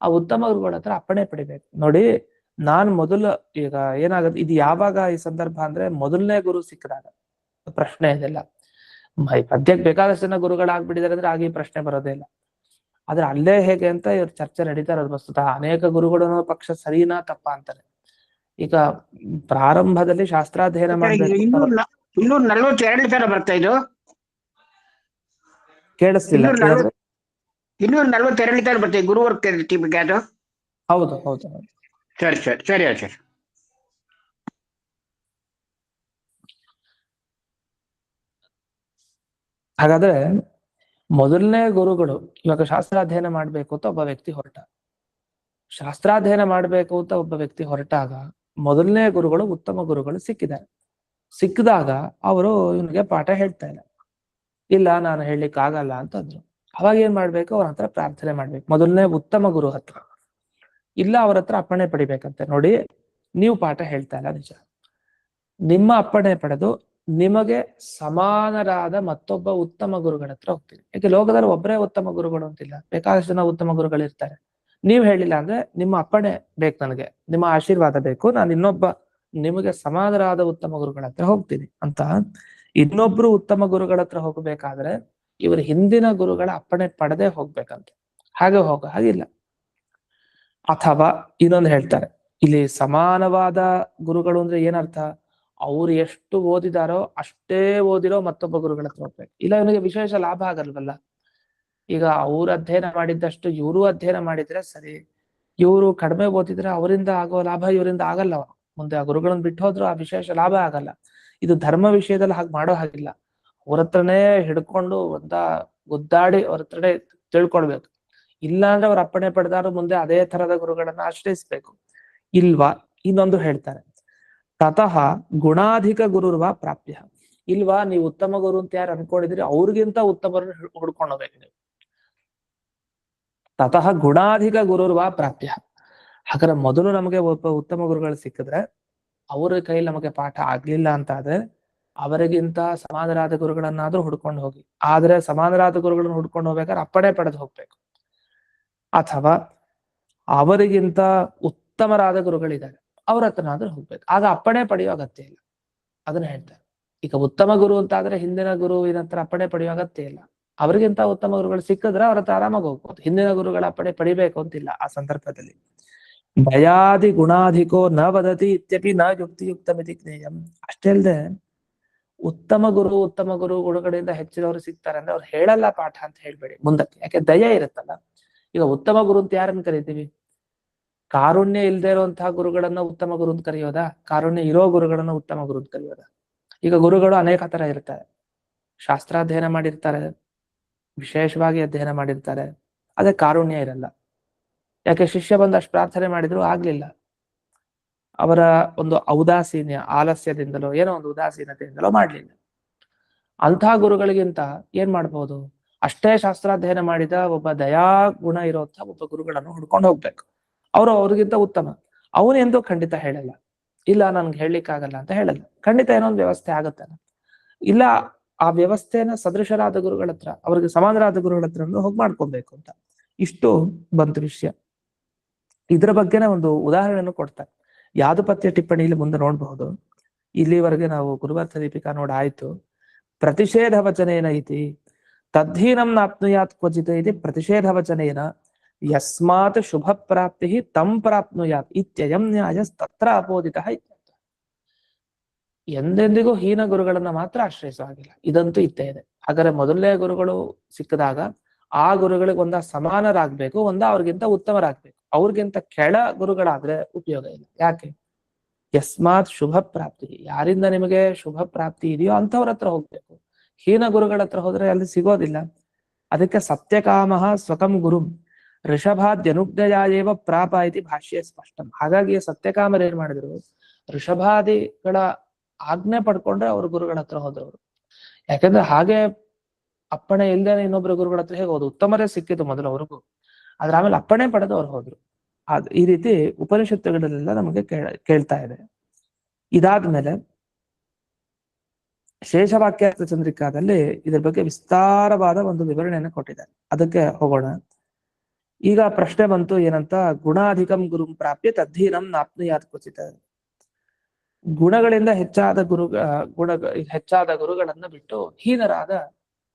ಆ ಉತ್ತಮ ಗುರುಗಳ ಹತ್ರ ಅಪ್ಪಣೆ ಪಡಿಬೇಕು. ನೋಡಿ, ನಾನ್ ಮೊದಲು ಈಗ ಏನಾಗತ್ತೆ, ಇದು ಯಾವಾಗ ಈ ಸಂದರ್ಭ ಅಂದ್ರೆ ಮೊದಲನೇ ಗುರು ಸಿಕ್ಕಿದಾಗ ಪ್ರಶ್ನೆ ಇದೆಲ್ಲ. ಪದ್ಯಕ್ಕೆ ಬೇಕಾದಷ್ಟು ಜನ ಗುರುಗಳಾಗ್ಬಿಟ್ಟಿದ್ದಾರೆ ಅಂದ್ರೆ ಆಗಿ ಪ್ರಶ್ನೆ ಬರೋದೇ ಇಲ್ಲ. ಆದ್ರೆ ಅಲ್ಲೇ ಹೇಗೆ ಅಂತ ಇವ್ರು ಚರ್ಚೆ ನಡೀತಾ ಇರೋದು ವಸ್ತುತಃ. ಅನೇಕ ಗುರುಗಳು ಪಕ್ಷ ಸರಿನಾ ತಪ್ಪ ಅಂತಾರೆ. ಈಗ ಪ್ರಾರಂಭದಲ್ಲಿ ಶಾಸ್ತ್ರಾಧ್ಯಯನ ಮಾಡ್ಬೇಕು. 242 ತರ ಬರ್ತಾ ಇದು. ಕೇಳಿಸ್ತಿಲ್ಲ. 242 ತರ ಬರ್ತದೆ ಗುರುವರ್ಗ ಟೀಮ್ಗೆ ಅದು. ಹೌದು ಹೌದು ಹೌದು. ಸರಿ ಸರಿ ಸರಿ ಆಚಾರ್ಯ. ಹಾಗಾದ್ರೆ ಮೊದಲನೇ ಗುರುಗಳು, ಇವಾಗ ಶಾಸ್ತ್ರಾಧ್ಯಯನ ಮಾಡ್ಬೇಕು ಅಂತ ಒಬ್ಬ ವ್ಯಕ್ತಿ ಹೊರಟ, ಶಾಸ್ತ್ರಾಧ್ಯಯನ ಮಾಡ್ಬೇಕು ಅಂತ ಒಬ್ಬ ವ್ಯಕ್ತಿ ಹೊರಟಾಗ ಮೊದಲನೇ ಗುರುಗಳು, ಉತ್ತಮ ಗುರುಗಳು ಸಿಕ್ಕಿದ್ದಾರೆ. ಸಿಕ್ಕಿದಾಗ ಅವರು ಇವನಿಗೆ ಪಾಠ ಹೇಳ್ತಾ ಇಲ್ಲ, ನಾನು ಹೇಳಲಿಕ್ಕೆ ಆಗಲ್ಲ ಅಂತಂದ್ರು. ಅವಾಗ ಏನ್ ಮಾಡ್ಬೇಕು, ಅವ್ರ ಹತ್ರ ಪ್ರಾರ್ಥನೆ ಮಾಡ್ಬೇಕು, ಮೊದಲನೇ ಉತ್ತಮ ಗುರು ಹತ್ರ. ಇಲ್ಲ ಅವ್ರ ಹತ್ರ ಅಪ್ಪಣೆ ಪಡಿಬೇಕಂತೆ, ನೋಡಿ ನೀವು ಪಾಠ ಹೇಳ್ತಾ ಇಲ್ಲ ನಿಜ, ನಿಮ್ಮ ಅಪ್ಪಣೆ ಪಡೆದು ನಿಮಗೆ ಸಮಾನರಾದ ಮತ್ತೊಬ್ಬ ಉತ್ತಮ ಗುರುಗಳ ಹತ್ರ ಹೋಗ್ತೀನಿ. ಯಾಕೆ ಲೋಕದಲ್ಲಿ ಒಬ್ಬರೇ ಉತ್ತಮ ಗುರುಗಳು ಅಂತಿಲ್ಲ, ಬೇಕಾದಷ್ಟು ಜನ ಉತ್ತಮ ಗುರುಗಳು ಇರ್ತಾರೆ. ನೀವ್ ಹೇಳಿಲ್ಲ ಅಂದ್ರೆ ನಿಮ್ಮ ಅಪ್ಪಣೆ ಬೇಕು, ನನಗೆ ನಿಮ್ಮ ಆಶೀರ್ವಾದ ಬೇಕು, ನಾನು ಇನ್ನೊಬ್ಬ ನಿಮಗೆ ಸಮಾನರಾದ ಉತ್ತಮ ಗುರುಗಳ ಹತ್ರ ಹೋಗ್ತೀನಿ ಅಂತ. ಇನ್ನೊಬ್ರು ಉತ್ತಮ ಗುರುಗಳ ಹತ್ರ ಹೋಗ್ಬೇಕಾದ್ರೆ ಇವರು ಹಿಂದಿನ ಗುರುಗಳ ಅಪ್ಪಣೆ ಪಡೆದೇ ಹೋಗ್ಬೇಕಂತೆ, ಹಾಗೆ ಹೋಗೋ ಹಾಗಿಲ್ಲ. ಅಥವಾ ಇನ್ನೊಂದು ಹೇಳ್ತಾರೆ, ಇಲ್ಲಿ ಸಮಾನವಾದ ಗುರುಗಳು ಅಂದ್ರೆ ಏನರ್ಥ, ಅವ್ರು ಎಷ್ಟು ಓದಿದಾರೋ ಅಷ್ಟೇ ಓದಿರೋ ಮತ್ತೊಬ್ಬ ಗುರುಗಳ ಹತ್ರ ಹೋಗ್ಬೇಕು. ಇಲ್ಲ ಇವನಿಗೆ ವಿಶೇಷ ಲಾಭ ಆಗಲ್ವಲ್ಲ, ಈಗ ಅವ್ರು ಅಧ್ಯಯನ ಮಾಡಿದ್ದಷ್ಟು ಇವರು ಅಧ್ಯಯನ ಮಾಡಿದ್ರೆ ಸರಿ, ಇವರು ಕಡಿಮೆ ಓದಿದ್ರೆ ಅವರಿಂದ ಆಗೋ ಲಾಭ ಇವರಿಂದ ಆಗಲ್ಲ, ಮುಂದೆ ಆ ಗುರುಗಳನ್ನ ಬಿಟ್ಟು ಹೋದ್ರು ಆ ವಿಶೇಷ ಲಾಭ ಆಗಲ್ಲ. ಇದು ಧರ್ಮ ವಿಷಯದಲ್ಲಿ ಹಾಗೆ ಮಾಡೋ ಹಾಗಿಲ್ಲ, ಅವ್ರ ಹತ್ರನೇ ಹಿಡ್ಕೊಂಡು ಗುದ್ದಾಡಿ ಅವ್ರ ಹತ್ರನೇ ತಿಳ್ಕೊಳ್ಬೇಕು. ಇಲ್ಲ ಅಂದ್ರೆ ಅವ್ರ ಅಪ್ಪಣೆ ಪಡೆದಾರು ಮುಂದೆ ಅದೇ ತರದ ಗುರುಗಳನ್ನ ಆಶ್ರಯಿಸ್ಬೇಕು. ಇಲ್ವಾ ಇನ್ನೊಂದು ಹೇಳ್ತಾರೆ, ತತಃ ಗುಣಾಧಿಕ ಗುರುರ್ವ ಪ್ರಾಪ್ಯ. ಇಲ್ವಾ ನೀವು ಉತ್ತಮ ಗುರು ಅಂತ ಯಾರು ಅನ್ಕೊಂಡಿದ್ರಿ ಅವ್ರಿಗಿಂತ ಉತ್ತಮರನ್ನು ಹುಡ್ಕೊಂಡು ಹೋಗ್ಬೇಕು ನೀವು. ತತಃ ಗುಣಾಧಿಕ ಗುರುರ್ವ ಪ್ರಾಪ್ಯ. ಹಾಗಾದ್ರೆ ಮೊದಲು ನಮಗೆ ಒಬ್ಬ ಉತ್ತಮ ಗುರುಗಳು ಸಿಕ್ಕಿದ್ರೆ ಅವರ ಕೈಲಿ ನಮಗೆ ಪಾಠ ಆಗ್ಲಿಲ್ಲ ಅಂತ ಆದ್ರೆ ಅವರಿಗಿಂತ ಸಮಾನರಾದ ಗುರುಗಳನ್ನಾದ್ರೂ ಹುಡ್ಕೊಂಡು ಹೋಗಿ. ಆದ್ರೆ ಸಮಾನರಾದ ಗುರುಗಳನ್ನ ಹುಡ್ಕೊಂಡು ಹೋಗ್ಬೇಕಾದ್ರೆ ಅಪ್ಪಣೆ ಪಡೆದು ಹೋಗ್ಬೇಕು. ಅಥವಾ ಅವರಿಗಿಂತ ಉತ್ತಮರಾದ ಗುರುಗಳಿದ್ದಾರೆ, ಅವ್ರ ಹತ್ರನಾದ್ರೂ ಹೋಗ್ಬೇಕು, ಆಗ ಅಪ್ಪಣೆ ಪಡೆಯೋ ಅಗತ್ಯ ಇಲ್ಲ. ಅದನ್ನ ಹೇಳ್ತಾರೆ. ಈಗ ಉತ್ತಮ ಗುರು ಅಂತ ಆದ್ರೆ ಹಿಂದಿನ ಗುರುವಿನ ಹತ್ರ ಅಪ್ಪಣೆ ಪಡೆಯೋ ಅಗತ್ಯ ಇಲ್ಲ. ಅವ್ರಿಗಿಂತ ಉತ್ತಮ ಗುರುಗಳು ಸಿಕ್ಕಿದ್ರೆ ಅವ್ರ ಹತ್ರ ಆರಾಮಾಗಿ ಹೋಗ್ಬೋದು, ಹಿಂದಿನ ಗುರುಗಳ ಅಪ್ಪಣೆ ಪಡಿಬೇಕು ಅಂತಿಲ್ಲ ಆ ಸಂದರ್ಭದಲ್ಲಿ. ಭಯಾದಿ ಗುಣಾಧಿಕೋ ನ ವದತಿ ಇತ್ಯಪಿ ನ ಯುಕ್ತಿಯುಕ್ತ ಮಿತಿ ಜ್ಞೇಯಂ. ಅಷ್ಟೇ ಅಲ್ಲದೆ ಉತ್ತಮ ಗುರು ಗುರುಗಳಿಂದ ಹೆಚ್ಚಿನವರು ಸಿಗ್ತಾರೆ ಅಂದ್ರೆ ಅವ್ರು ಹೇಳಲ್ಲ ಪಾಠ ಅಂತ ಹೇಳ್ಬೇಡಿ ಮುಂದಕ್ಕೆ, ಯಾಕೆ ದಯ ಇರುತ್ತಲ್ಲ. ಈಗ ಉತ್ತಮ ಗುರು ಅಂತ ಯಾರನ್ನ ಕರಿತೀವಿ, ಕಾರುಣ್ಯ ಇಲ್ಲದೆ ಇರುವಂತಹ ಗುರುಗಳನ್ನ ಉತ್ತಮ ಗುರು ಅಂತ ಕರೆಯೋದಾ, ಕಾರುಣ್ಯ ಇರೋ ಗುರುಗಳನ್ನ ಉತ್ತಮ ಗುರು ಅಂತ ಕರೆಯೋದಾ? ಈಗ ಗುರುಗಳು ಅನೇಕ ತರ ಇರ್ತಾರೆ, ಶಾಸ್ತ್ರಾಧ್ಯಯನ ಮಾಡಿರ್ತಾರೆ, ವಿಶೇಷವಾಗಿ ಅಧ್ಯಯನ ಮಾಡಿರ್ತಾರೆ, ಅದೇ ಕಾರುಣ್ಯ ಇರಲ್ಲ. ಯಾಕೆ ಶಿಷ್ಯ ಬಂದು ಅಷ್ಟು ಪ್ರಾರ್ಥನೆ ಮಾಡಿದ್ರು ಆಗ್ಲಿಲ್ಲ, ಅವರ ಒಂದು ಔದಾಸೀನ್ಯ ಆಲಸ್ಯದಿಂದಲೋ ಏನೋ ಒಂದು ಉದಾಸೀನತೆಯಿಂದಲೋ ಮಾಡ್ಲಿಲ್ಲ. ಅಂತಹ ಗುರುಗಳಿಗಿಂತ ಏನ್ ಮಾಡ್ಬೋದು, ಅಷ್ಟೇ ಶಾಸ್ತ್ರಾಧ್ಯಯನ ಮಾಡಿದ ಒಬ್ಬ ದಯಾ ಗುಣ ಇರುವಂತಹ ಒಬ್ಬ ಗುರುಗಳನ್ನು ಹುಡ್ಕೊಂಡು ಹೋಗ್ಬೇಕು. ಅವ್ರಿಗಿಂತ ಉತ್ತಮ. ಅವನು ಎಂದೂ ಖಂಡಿತ ಹೇಳಲ್ಲ, ಇಲ್ಲ ನನ್ಗೆ ಹೇಳಲಿಕ್ಕಾಗಲ್ಲ ಅಂತ ಹೇಳಲ್ಲ, ಖಂಡಿತ ಏನೋ ಒಂದು ವ್ಯವಸ್ಥೆ ಆಗುತ್ತೆ. ಇಲ್ಲ ಆ ವ್ಯವಸ್ಥೆನ ಸದೃಶರಾದ ಗುರುಗಳ ಹತ್ರ, ಅವ್ರಿಗೆ ಸಮಾನರಾದ ಗುರುಗಳ ಹತ್ರ ಹೋಗಿ ಮಾಡ್ಕೊಬೇಕು ಅಂತ. ಇಷ್ಟು ಬಂತು ವಿಷಯ. ಇದರ ಬಗ್ಗೆನೇ ಒಂದು ಉದಾಹರಣೆಯನ್ನು ಕೊಡ್ತಾರೆ, ಯಾದುಪತ್ಯ ಟಿಪ್ಪಣಿಯಲ್ಲಿ ಮುಂದೆ ನೋಡ್ಬಹುದು. ಇಲ್ಲಿವರೆಗೆ ನಾವು ಗುರುವರ್ಥ ದೀಪಿಕಾ ನೋಡಾಯ್ತು. ಪ್ರತಿಷೇಧ ವಚನೇನ ಇತಿ ತದ್ಧೀನಂ ನಾಪ್ನುಯಾತ್ ಕ್ವಚಿತ್ ಇತಿ ಪ್ರತಿಷೇಧ ವಚನೇನ ಯಸ್ಮಾತ್ ಶುಭ ಪ್ರಾಪ್ತಿ ತಂ ಪ್ರಾಪ್ನುಯಾತ್ ಇತ್ಯಯಂ ನ್ಯಾಯಸ್ತತ್ರ ಅಪೋದಿತ ಇತ್ಯರ್ಥ. ಎಂದೆಂದಿಗೂ ಹೀನ ಗುರುಗಳನ್ನ ಮಾತ್ರ ಆಶ್ರಯಿಸೋ ಹಾಗಿಲ್ಲ, ಇದಂತೂ ಇತ್ತೇ ಇದೆ. ಹಾಗಾದ್ರೆ ಮೊದಲನೇ ಗುರುಗಳು ಸಿಕ್ಕಿದಾಗ ಆ ಗುರುಗಳಿಗೆ ಒಂದ ಸಮಾನರಾಗ್ಬೇಕು, ಅವ್ರಿಗಿಂತ ಉತ್ತಮರಾಗ್ಬೇಕು. ಅವ್ರಿಗಿಂತ ಕೆಳ ಗುರುಗಳಾದ್ರೆ ಉಪಯೋಗ ಇಲ್ಲ. ಯಾಕೆ? ಯಸ್ಮಾತ್ ಶುಭ ಪ್ರಾಪ್ತಿ, ಯಾರಿಂದ ನಿಮಗೆ ಶುಭ ಪ್ರಾಪ್ತಿ ಇದೆಯೋ ಅಂಥವ್ರ ಹತ್ರ ಹೋಗ್ಬೇಕು. ಹೀನ ಗುರುಗಳ ಹತ್ರ ಹೋದ್ರೆ ಅಲ್ಲಿ ಸಿಗೋದಿಲ್ಲ. ಅದಕ್ಕೆ ಸತ್ಯಕಾಮಃ ಸ್ವಕಂ ಗುರುಂ ಋಷಭಾದ್ಯನುಜ್ಞಯಾಯೇವ ಪ್ರಾಪ ಇತಿ ಭಾಷ್ಯ ಸ್ಪಷ್ಟಂ. ಹಾಗಾಗಿ ಸತ್ಯಕಾಮರು ಏನ್ ಮಾಡಿದ್ರು, ಋಷಭಾದಿಗಳ ಆಜ್ಞೆ ಪಡ್ಕೊಂಡ್ರೆ ಅವ್ರ ಗುರುಗಳ ಹತ್ರ ಹೋದವರು. ಯಾಕಂದ್ರೆ ಹಾಗೆ ಅಪ್ಪಣೆ ಇಲ್ದೇನೆ ಇನ್ನೊಬ್ರು ಗುರುಗಳ ಹತ್ರ ಹೇಗೆ ಹೋದ್ರು, ಉತ್ತಮರೇ ಸಿಕ್ಕಿದ್ದು ಮೊದಲು ಅವ್ರಿಗೂ, ಆದ್ರೆ ಆಮೇಲೆ ಅಪ್ಪಣೆ ಪಡೆದು ಅವ್ರು ಹೋದ್ರು. ಈ ರೀತಿ ಉಪನಿಷತ್ತುಗಳಲ್ಲೆಲ್ಲ ನಮಗೆ ಕೇಳ್ತಾ ಇದೆ. ಇದಾದ್ಮೇಲೆ ಶೇಷವಾಕ್ಯಾರ್ಥ ಚಂದ್ರಿಕಾದಲ್ಲಿ ಇದ್ರ ಬಗ್ಗೆ ವಿಸ್ತಾರವಾದ ಒಂದು ವಿವರಣೆಯನ್ನು ಕೊಟ್ಟಿದ್ದಾರೆ, ಅದಕ್ಕೆ ಹೋಗೋಣ. ಈಗ ಪ್ರಶ್ನೆ ಬಂತು ಏನಂತ, ಗುಣಾಧಿಕಂ ಗುರುಂ ಪ್ರಾಪ್ಯ ತದ್ಧೀನಂ ನಾಪ್ನುಯಾತ್ ಕ್ವಚಿತ್. ಗುಣಗಳಿಂದ ಹೆಚ್ಚಾದ ಗುರುಗಳನ್ನ ಬಿಟ್ಟು ಹೀನರಾದ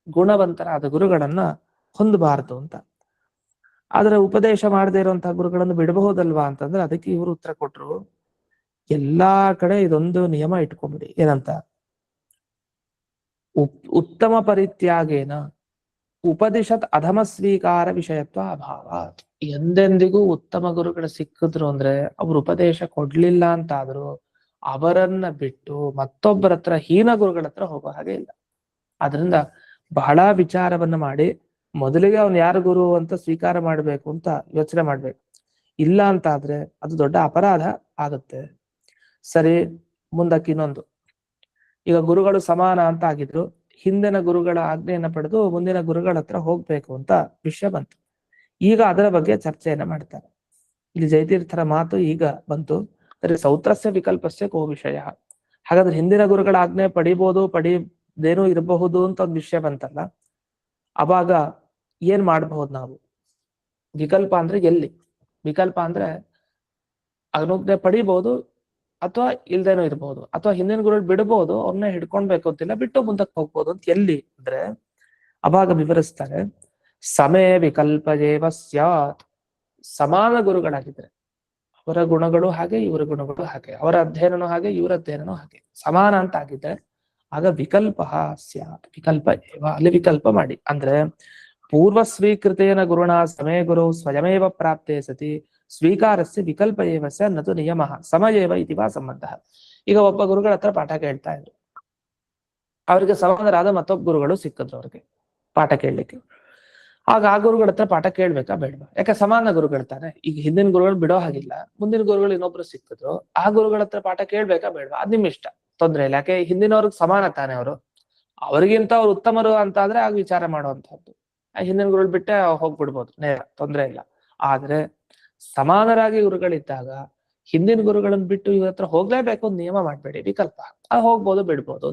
ಗುಣವಂತರಾದ ಗುರುಗಳನ್ನ ಹೊಂದಬಾರದು ಅಂತ. ಆದ್ರೆ ಉಪದೇಶ ಮಾಡದೇ ಇರುವಂತಹ ಗುರುಗಳನ್ನು ಬಿಡಬಹುದಲ್ವಾ ಅಂತಂದ್ರೆ ಅದಕ್ಕೆ ಇವರು ಉತ್ತರ ಕೊಟ್ರು, ಎಲ್ಲಾ ಕಡೆ ಇದೊಂದು ನಿಯಮ ಇಟ್ಕೊಂಡ್ಬಿಡಿ. ಏನಂತ, ಉತ್ತಮ ಪರಿತ್ಯಾಗೇನ ಉಪದಿಶತ್ ಅಧಮ ಸ್ವೀಕಾರ ವಿಷಯತ್ವ ಅಭಾವ. ಎಂದೆಂದಿಗೂ ಉತ್ತಮ ಗುರುಗಳು ಸಿಕ್ಕಿದ್ರು ಅಂದ್ರೆ ಅವ್ರು ಉಪದೇಶ ಕೊಡ್ಲಿಲ್ಲ ಅಂತಾದ್ರು ಅವರನ್ನ ಬಿಟ್ಟು ಮತ್ತೊಬ್ಬರ ಹತ್ರ ಹೀನ ಗುರುಗಳ ಹತ್ರ ಹೋಗೋ ಹಾಗೆ ಇಲ್ಲ. ಆದ್ರಿಂದ ಬಹಳ ವಿಚಾರವನ್ನ ಮಾಡಿ ಮೊದಲಿಗೆ ಅವನು ಯಾರು ಗುರು ಅಂತ ಸ್ವೀಕಾರ ಮಾಡ್ಬೇಕು ಅಂತ ಯೋಚನೆ ಮಾಡ್ಬೇಕು. ಇಲ್ಲ ಅಂತ ಆದ್ರೆ ಅದು ದೊಡ್ಡ ಅಪರಾಧ ಆಗುತ್ತೆ. ಸರಿ, ಮುಂದಕ್ಕೆ ಇನ್ನೊಂದು. ಈಗ ಗುರುಗಳು ಸಮಾನ ಅಂತ ಆಗಿದ್ರು, ಹಿಂದಿನ ಗುರುಗಳ ಆಜ್ಞೆಯನ್ನ ಪಡೆದು ಮುಂದಿನ ಗುರುಗಳ ಹತ್ರ ಹೋಗ್ಬೇಕು ಅಂತ ವಿಷಯ ಬಂತು. ಈಗ ಅದರ ಬಗ್ಗೆ ಚರ್ಚೆಯನ್ನ ಮಾಡ್ತಾರೆ. ಇಲ್ಲಿ ಜಯತೀರ್ಥರ ಮಾತು ಈಗ ಬಂತು. ಸರಿ, ಸೌತ್ರಸ್ಯ ವಿಕಲ್ಪಸ್ಯ ಕೋ ವಿಷಯ. ಹಾಗಾದ್ರೆ ಹಿಂದಿನ ಗುರುಗಳ ಆಜ್ಞೆ ಪಡಿದೇನೂ ಇರಬಹುದು ಅಂತ ಒಂದು ವಿಷಯ ಬಂತಲ್ಲ, ಅವಾಗ ಏನ್ ಮಾಡಬಹುದು ನಾವು? ವಿಕಲ್ಪ ಅಂದ್ರೆ ಎಲ್ಲಿ? ವಿಕಲ್ಪ ಅಂದ್ರೆ ಅನುಜ್ಞೆ ಪಡಿಬಹುದು ಅಥವಾ ಇಲ್ದೇನೋ ಇರ್ಬೋದು, ಅಥವಾ ಹಿಂದಿನ ಗುರುಗಳು ಬಿಡಬಹುದು, ಅವ್ರನ್ನ ಹಿಡ್ಕೊಳ್ಬೇಕು ಅಂತಿಲ್ಲ, ಬಿಟ್ಟು ಮುಂದಕ್ಕೆ ಹೋಗ್ಬೋದು ಅಂತ ಎಲ್ಲಿ ಅಂದ್ರೆ ಅವಾಗ ವಿವರಿಸ್ತಾರೆ. ಸಮೇ ವಿಕಲ್ಪಯೇವ ಸ್ಯಾತ್. ಸಮಾನ ಗುರುಗಳಾಗಿದ್ರೆ, ಅವರ ಗುಣಗಳು ಹಾಗೆ ಇವರ ಗುಣಗಳು ಹಾಗೆ, ಅವರ ಅಧ್ಯಯನನೂ ಹಾಗೆ ಇವರ ಅಧ್ಯಯನನೂ ಹಾಗೆ, ಸಮಾನ ಅಂತ ಆಗಿದ್ರೆ ಆಗ ವಿಕಲ್ಪ ಸ್ಯಾತ್. ವಿಕಲ್ಪ ಏವ, ಅಲ್ಲಿ ವಿಕಲ್ಪ ಮಾಡಿ. ಅಂದ್ರೆ ಪೂರ್ವ ಸ್ವೀಕೃತೇನ ಗುರುಣ ಸಮೇ ಗುರು ಸ್ವಯಮೇವ ಪ್ರಾಪ್ತೇ ಸತಿ ಸ್ವೀಕಾರಸ್ಯ ವಿಕಲ್ಪ ಏವ ಸ ನತು ನಿಯಮ ಸಮಯೇವ ಇತಿವಾ ಸಂಬಂಧ. ಈಗ ಒಬ್ಬ ಗುರುಗಳ ಹತ್ರ ಪಾಠ ಕೇಳ್ತಾ ಇದ್ರು, ಅವರಿಗೆ ಸಮಾನರಾದ ಮತ್ತೊಬ್ಬ ಗುರುಗಳು ಸಿಕ್ಕಿದ್ರು ಅವ್ರಿಗೆ ಪಾಠ ಕೇಳಲಿಕ್ಕೆ. ಆಗ ಆ ಗುರುಗಳ ಹತ್ರ ಪಾಠ ಕೇಳ್ಬೇಕಾ ಬೇಡವಾ? ಯಾಕೆ ಸಮಾನ ಗುರುಗಳು ತಾನೆ. ಈಗ ಹಿಂದಿನ ಗುರುಗಳು ಬಿಡೋ ಹಾಗಿಲ್ಲ, ಮುಂದಿನ ಗುರುಗಳು ಇನ್ನೊಬ್ರು ಸಿಕ್ಕಿದ್ರು, ಆ ಗುರುಗಳ ಹತ್ರ ಪಾಠ ಕೇಳ್ಬೇಕಾ ಬೇಡವಾ? ಅದ್ ನಿಮ್ ಇಷ್ಟ, ತೊಂದ್ರೆ ಇಲ್ಲ. ಯಾಕೆ ಹಿಂದಿನವ್ರಿಗೆ ಸಮಾನ ತಾನೆ ಅವರು, ಅವ್ರಿಗಿಂತ ಅವ್ರು ಉತ್ತಮರು ಅಂತ ಆದ್ರೆ ಆಗ ವಿಚಾರ ಮಾಡುವಂತಹದ್ದು. ಹಿಂದಿನ ಗುರುಗಳು ಬಿಟ್ಟೆ ಹೋಗ್ಬಿಡ್ಬೋದು, ನೇರ, ತೊಂದ್ರೆ ಇಲ್ಲ. ಆದ್ರೆ ಸಮಾನರಾಗಿ ಗುರುಗಳಿದ್ದಾಗ ಹಿಂದಿನ ಗುರುಗಳನ್ನ ಬಿಟ್ಟು ಇವ್ರ ಹತ್ರ ಹೋಗ್ಲೇಬೇಕು ಅಂತ ನಿಯಮ ಮಾಡ್ಬೇಡಿ. ವಿಕಲ್ಪ ಹೋಗ್ಬೋದು ಬಿಡ್ಬೋದು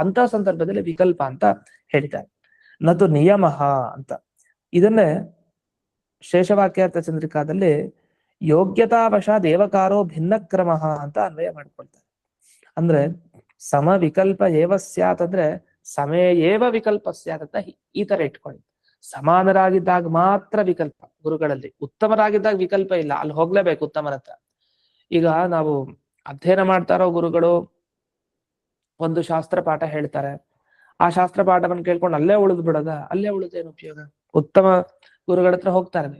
ಅಂತ ಸಂದರ್ಭದಲ್ಲಿ ವಿಕಲ್ಪ ಅಂತ ಹೇಳಿದ್ದಾರೆ. ನತು ನಿಯಮ ಅಂತ. ಇದನ್ನೇ ಶೇಷವಾಕ್ಯಾರ್ಥ ಚಂದ್ರಿಕಾದಲ್ಲಿ ಯೋಗ್ಯತಾವಶ ದೇವಕಾರೋ ಭಿನ್ನ ಕ್ರಮ ಅಂತ ಅನ್ವಯ ಮಾಡ್ಕೊಳ್ತಾರೆ. ಅಂದ್ರೆ ಸಮ ವಿಕಲ್ಪ ಏವ ಸ್ಯಾತ್ ಅಂದ್ರೆ ಸಮೇ ಏವ ವಿಕಲ್ಪ ಸ್ಯಾತ್ ಅಂತ ಈ ತರ ಇಟ್ಕೊಳ್ಳಿ. ಸಮಾನರಾಗಿದ್ದಾಗ ಮಾತ್ರ ವಿಕಲ್ಪ ಗುರುಗಳಲ್ಲಿ, ಉತ್ತಮರಾಗಿದ್ದಾಗ ವಿಕಲ್ಪ ಇಲ್ಲ, ಅಲ್ಲಿ ಹೋಗ್ಲೇಬೇಕು ಉತ್ತಮರ ಹತ್ರ. ಈಗ ನಾವು ಅಧ್ಯಯನ ಮಾಡ್ತಾ ಇರೋ ಗುರುಗಳು ಒಂದು ಶಾಸ್ತ್ರ ಪಾಠ ಹೇಳ್ತಾರೆ, ಆ ಶಾಸ್ತ್ರ ಪಾಠವನ್ನು ಕೇಳ್ಕೊಂಡು ಅಲ್ಲೇ ಉಳಿದು ಬಿಡೋದ? ಅಲ್ಲೇ ಉಳಿದೇನು ಉಪಯೋಗ? ಉತ್ತಮ ಗುರುಗಳ ಹತ್ರ ಹೋಗ್ತಾರೆ.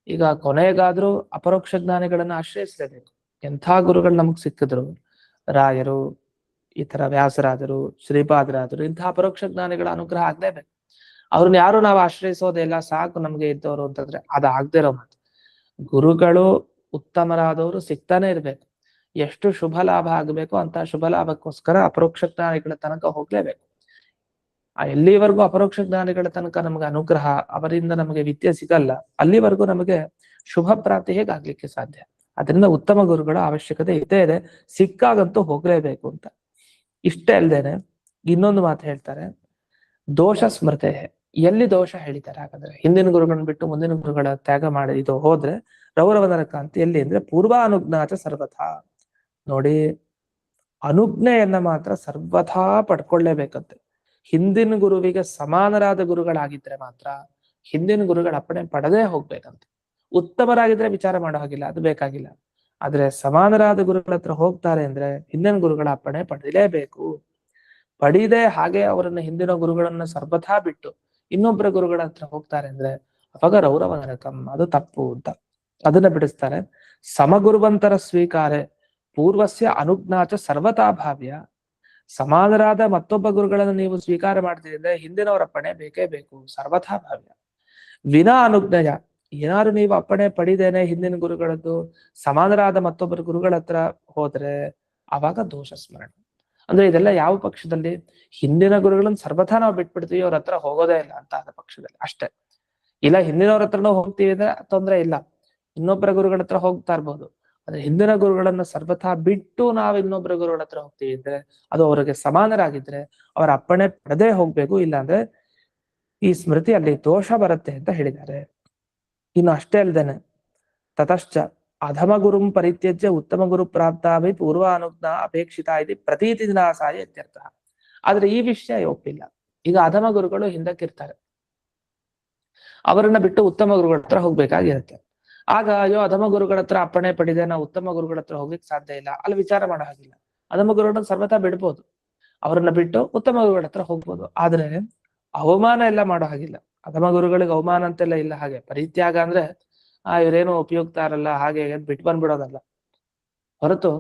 ಈಗ ಕೊನೆಗಾದ್ರೂ ಅಪರೋಕ್ಷ ಜ್ಞಾನಿಗಳನ್ನ ಆಶ್ರಯಿಸಲೇಬೇಕು. ಎಂಥ ಗುರುಗಳು ನಮಗ್ ಸಿಕ್ಕಿದ್ರು, ರಾಯರು, ಈ ತರ ವ್ಯಾಸರಾದರು, ಶ್ರೀಪಾದರಾದರು, ಇಂತಹ ಅಪರೋಕ್ಷ ಜ್ಞಾನಿಗಳ ಅನುಗ್ರಹ ಆಗ್ಲೇಬೇಕು. ಅವ್ರನ್ನ ಯಾರು ನಾವು ಆಶ್ರಯಿಸೋದೇ ಇಲ್ಲ, ಸಾಕು ನಮ್ಗೆ ಇದ್ದವರು ಅಂತಂದ್ರೆ ಅದು ಆಗದೆ ಇರೋ ಮಾತು. ಗುರುಗಳು ಉತ್ತಮರಾದವರು ಸಿಗ್ತಾನೆ ಇರ್ಬೇಕು. ಎಷ್ಟು ಶುಭ ಲಾಭ ಆಗ್ಬೇಕು ಅಂತ ಶುಭ ಲಾಭಕ್ಕೋಸ್ಕರ ಅಪರೋಕ್ಷ ಜ್ಞಾನಿಗಳ ತನಕ ಹೋಗ್ಲೇಬೇಕು. ಎಲ್ಲಿವರೆಗೂ ಅಪರೋಕ್ಷ ಜ್ಞಾನಿಗಳ ತನಕ ನಮಗೆ ಅನುಗ್ರಹ, ಅವರಿಂದ ನಮಗೆ ವಿದ್ಯೆ ಸಿಗಲ್ಲ, ಅಲ್ಲಿವರೆಗೂ ನಮಗೆ ಶುಭ ಪ್ರಾಪ್ತಿ ಹೇಗಾಗ್ಲಿಕ್ಕೆ ಸಾಧ್ಯ? ಅದರಿಂದ ಉತ್ತಮ ಗುರುಗಳ ಅವಶ್ಯಕತೆ ಇದ್ದೇ ಇದೆ, ಸಿಕ್ಕಾಗಂತೂ ಹೋಗ್ಲೇಬೇಕು ಅಂತ. ಇಷ್ಟೇ ಅಲ್ದೇನೆ ಇನ್ನೊಂದು ಮಾತು ಹೇಳ್ತಾರೆ, ದೋಷ ಸ್ಮೃತೆ. ಎಲ್ಲಿ ದೋಷ ಹೇಳಿದ್ದಾರೆ ಹಾಗಾದ್ರೆ? ಹಿಂದಿನ ಗುರುಗಳನ್ನ ಬಿಟ್ಟು ಮುಂದಿನ ಗುರುಗಳ ತ್ಯಾಗ ಮಾಡಿ ಇದು ಹೋದ್ರೆ ರೌರವ ನರಕ ಅಂತ. ಎಲ್ಲಿ ಅಂದ್ರೆ ಪೂರ್ವ ಅನುಜ್ಞಾಚ ಸರ್ವಥಾ. ನೋಡಿ, ಅನುಜ್ಞೆಯನ್ನ ಮಾತ್ರ ಸರ್ವಥಾ ಪಡ್ಕೊಳ್ಳೇಬೇಕಂತೆ. ಹಿಂದಿನ ಗುರುವಿಗೆ ಸಮಾನರಾದ ಗುರುಗಳಾಗಿದ್ರೆ ಮಾತ್ರ ಹಿಂದಿನ ಗುರುಗಳ ಅಪ್ಪಣೆ ಪಡೆದೇ ಹೋಗ್ಬೇಕಂತೆ. ಉತ್ತಮರಾಗಿದ್ರೆ ವಿಚಾರ ಮಾಡೋ ಹಾಗಿಲ್ಲ, ಅದು ಬೇಕಾಗಿಲ್ಲ. ಆದ್ರೆ ಸಮಾನರಾದ ಗುರುಗಳ ಹತ್ರ ಹೋಗ್ತಾರೆ ಅಂದ್ರೆ ಹಿಂದಿನ ಗುರುಗಳ ಅಪ್ಪಣೆ ಪಡೆಯಲೇಬೇಕು. ಪಡೀದೆ ಹಾಗೆ ಅವರನ್ನ ಹಿಂದಿನ ಗುರುಗಳನ್ನ ಸರ್ವಥಾ ಬಿಟ್ಟು ಇನ್ನೊಬ್ಬರ ಗುರುಗಳ ಹತ್ರ ಹೋಗ್ತಾರೆ ಅಂದ್ರೆ ಅವಾಗ ರೌರವ ನರಕಂ, ಅದು ತಪ್ಪು ಅಂತ ಅದನ್ನ ಬಿಡಿಸ್ತಾರೆ. ಸಮಗುರುವಂತರ ಸ್ವೀಕಾರೆ ಪೂರ್ವಸ್ಯ ಅನುಜ್ಞಾಚ ಸರ್ವತಾ ಭಾವ್ಯ. ಸಮಾನರಾದ ಮತ್ತೊಬ್ಬ ಗುರುಗಳನ್ನು ನೀವು ಸ್ವೀಕಾರ ಮಾಡ್ತಿದ್ರೆ ಹಿಂದಿನವರ ಅಪ್ಪಣೆ ಬೇಕೇ ಬೇಕು, ಸರ್ವಥಾ ಭಾವ್ಯ. ವಿನಾ ಅನುಜ್ಞಯ, ಏನಾದ್ರು ನೀವು ಅಪ್ಪಣೆ ಪಡಿದೇನೆ ಹಿಂದಿನ ಗುರುಗಳದ್ದು ಸಮಾನರಾದ ಮತ್ತೊಬ್ಬರ ಗುರುಗಳ ಹತ್ರ ಹೋದ್ರೆ ಅವಾಗ ದೋಷ ಸ್ಮರಣೆ. ಅಂದ್ರೆ ಇದೆಲ್ಲ ಯಾವ ಪಕ್ಷದಲ್ಲಿ? ಹಿಂದಿನ ಗುರುಗಳನ್ನ ಸರ್ವಥಾ ನಾವು ಬಿಟ್ಬಿಡ್ತೀವಿ, ಅವ್ರ ಹತ್ರ ಹೋಗೋದೇ ಇಲ್ಲ ಅಂತ ಆದ ಪಕ್ಷದಲ್ಲಿ ಅಷ್ಟೇ. ಇಲ್ಲ ಹಿಂದಿನವ್ರ ಹತ್ರನೂ ಹೋಗ್ತೀವಿ ಅಂದ್ರೆ ತೊಂದ್ರೆ ಇಲ್ಲ, ಇನ್ನೊಬ್ಬರ ಗುರುಗಳ ಹತ್ರ ಹೋಗ್ತಾ ಇರ್ಬೋದು. ಆದ್ರೆ ಹಿಂದಿನ ಗುರುಗಳನ್ನ ಸರ್ವಥಾ ಬಿಟ್ಟು ನಾವು ಇನ್ನೊಬ್ಬರ ಗುರುಗಳ ಹತ್ರ ಹೋಗ್ತೀವಿ ಅಂದ್ರೆ ಅದು ಅವರಿಗೆ ಸಮಾನರಾಗಿದ್ರೆ ಅವರ ಅಪ್ಪಣೆ ಪಡೆದೇ ಹೋಗ್ಬೇಕು, ಇಲ್ಲ ಅಂದ್ರೆ ಈ ಸ್ಮೃತಿಯಲ್ಲಿ ದೋಷ ಬರುತ್ತೆ ಅಂತ ಹೇಳಿದ್ದಾರೆ. ಇನ್ನು ಅಷ್ಟೇ ಅಲ್ದೇನೆ ತತಶ್ಚ ಅಧಮ ಗುರುಂ ಪರಿತ್ಯಜ್ಯ ಉತ್ತಮ ಗುರು ಪ್ರಾಪ್ತಾಭಿ ಪೂರ್ವಾನುಜ್ಞಾ ಅಪೇಕ್ಷಿತ ಇದೆ ಪ್ರತೀತಿ ದಿನಾಸಾಯ ಇತ್ಯರ್ಥ. ಆದ್ರೆ ಈ ವಿಷಯ ಒಪ್ಪಿಲ್ಲ. ಈಗ ಅಧಮ ಗುರುಗಳು ಹಿಂದಕ್ಕಿರ್ತಾರೆ, ಅವರನ್ನ ಬಿಟ್ಟು ಉತ್ತಮ ಗುರುಗಳ ಹತ್ರ ಹೋಗ್ಬೇಕಾಗಿರುತ್ತೆ. ಆಗ ಅಯ್ಯೋ ಅಧಮ ಗುರುಗಳ ಹತ್ರ ಅಪ್ಪಣೆ ಪಡಿದೆ, ನಾವು ಉತ್ತಮ ಗುರುಗಳ ಹತ್ರ ಹೋಗ್ಲಿಕ್ಕೆ ಸಾಧ್ಯ ಇಲ್ಲ, ಅಲ್ಲಿ ವಿಚಾರ ಮಾಡೋ ಹಾಗಿಲ್ಲ. ಅಧಮ ಗುರುಗಳನ್ನ ಸರ್ವತಾ ಬಿಡ್ಬೋದು, ಅವರನ್ನ ಬಿಟ್ಟು ಉತ್ತಮ ಗುರುಗಳ ಹತ್ರ ಹೋಗ್ಬೋದು. ಆದ್ರೆ ಅವಮಾನ ಎಲ್ಲ ಮಾಡೋ ಹಾಗಿಲ್ಲ. ಅಧಮ ಗುರುಗಳಿಗೆ ಅವಮಾನ ಅಂತೆಲ್ಲ ಇಲ್ಲ. ಹಾಗೆ ಪರಿತ್ಯಾಗ ಅಂದ್ರೆ ಇವರೇನು ಉಪಯುಕ್ತ ಇರಲ್ಲ ಹಾಗೆ ಬಿಟ್ಟು ಬಂದ್ಬಿಡೋದಲ್ಲ ಹೊರತು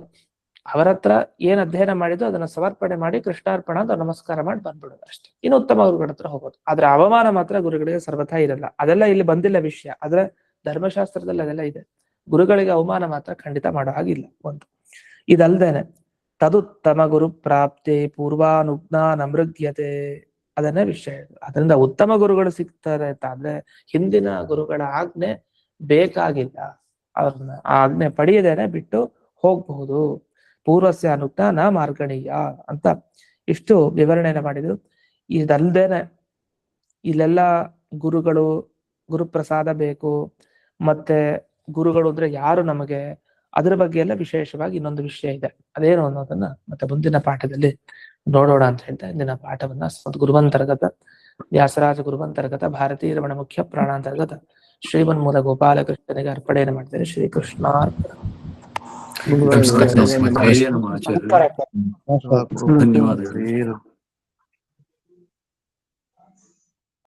ಅವರ ಹತ್ರ ಏನ್ ಅಧ್ಯಯನ ಮಾಡಿದ್ರು ಅದನ್ನ ಸಮರ್ಪಣೆ ಮಾಡಿ ಕೃಷ್ಣಾರ್ಪಣ ಅಂತ ನಮಸ್ಕಾರ ಮಾಡಿ ಬಂದ್ಬಿಡೋದು ಅಷ್ಟೇ. ಇನ್ನು ಉತ್ತಮ ಗುರುಗಳ ಹತ್ರ ಹೋಗೋದು. ಆದ್ರೆ ಅವಮಾನ ಮಾತ್ರ ಗುರುಗಳಿಗೆ ಸರ್ವಥಾ ಇರಲ್ಲ. ಅದೆಲ್ಲ ಇಲ್ಲಿ ಬಂದಿಲ್ಲ ವಿಷಯ. ಆದ್ರೆ ಧರ್ಮಶಾಸ್ತ್ರದಲ್ಲಿ ಅದೆಲ್ಲ ಇದೆ. ಗುರುಗಳಿಗೆ ಅವಮಾನ ಮಾತ್ರ ಖಂಡಿತ ಮಾಡೋ ಹಾಗಿಲ್ಲ. ಒಂದು ಇದಲ್ದೇನೆ ತದುತ್ತಮ ಗುರು ಪ್ರಾಪ್ತಿ ಪೂರ್ವಾನುಜ್ಞಾ ನಮೃಗ್ಯತೆ ಅದನ್ನೇ ವಿಷಯ. ಅದರಿಂದ ಉತ್ತಮ ಗುರುಗಳು ಸಿಗ್ತಾರೆ ಅಂತ ಅಂದ್ರೆ ಹಿಂದಿನ ಗುರುಗಳ ಆಜ್ಞೆ ಬೇಕಾಗಿಲ್ಲ. ಅವ್ರನ್ನ ಆ ಆಜ್ಞೆ ಪಡೆಯದೇನೆ ಬಿಟ್ಟು ಹೋಗ್ಬಹುದು. ಪೂರ್ವಸ್ಯ ಅನುಜ್ಞಾ ನ ಮಾರ್ಗಣೀಯ ಅಂತ ಇಷ್ಟು ವಿವರಣೆಯನ್ನು ಮಾಡಿದ್ರು. ಇದಲ್ದೇನೆ ಇಲ್ಲೆಲ್ಲ ಗುರುಗಳು, ಗುರುಪ್ರಸಾದ ಬೇಕು, ಮತ್ತೆ ಗುರುಗಳು ಅಂದ್ರೆ ಯಾರು ನಮಗೆ, ಅದ್ರ ಬಗ್ಗೆ ಎಲ್ಲ ವಿಶೇಷವಾಗಿ ಇನ್ನೊಂದು ವಿಷಯ ಇದೆ. ಅದೇನು ಅನ್ನೋದನ್ನ ಮತ್ತೆ ಮುಂದಿನ ಪಾಠದಲ್ಲಿ ನೋಡೋಣ ಅಂತ ಹೇಳ್ತಾ ಇಂದಿನ ಪಾಠವನ್ನ ಗುರುವಂತರ್ಗತ ವ್ಯಾಸರಾಜ ಗುರುವಂತರ್ಗತ ಭಾರತೀಯ ರಮಣ ಮುಖ್ಯ ಪ್ರಾಣಾಂತರ್ಗತ ಶ್ರೀಮನ್ಮೂಲ ಗೋಪಾಲಕೃಷ್ಣನಿಗೆ ಅರ್ಪಣೆಯನ್ನು ಮಾಡ್ತೇನೆ. ಶ್ರೀಕೃಷ್ಣ ನಮಸ್ಕಾರ. ಧನ್ಯವಾದಗಳು.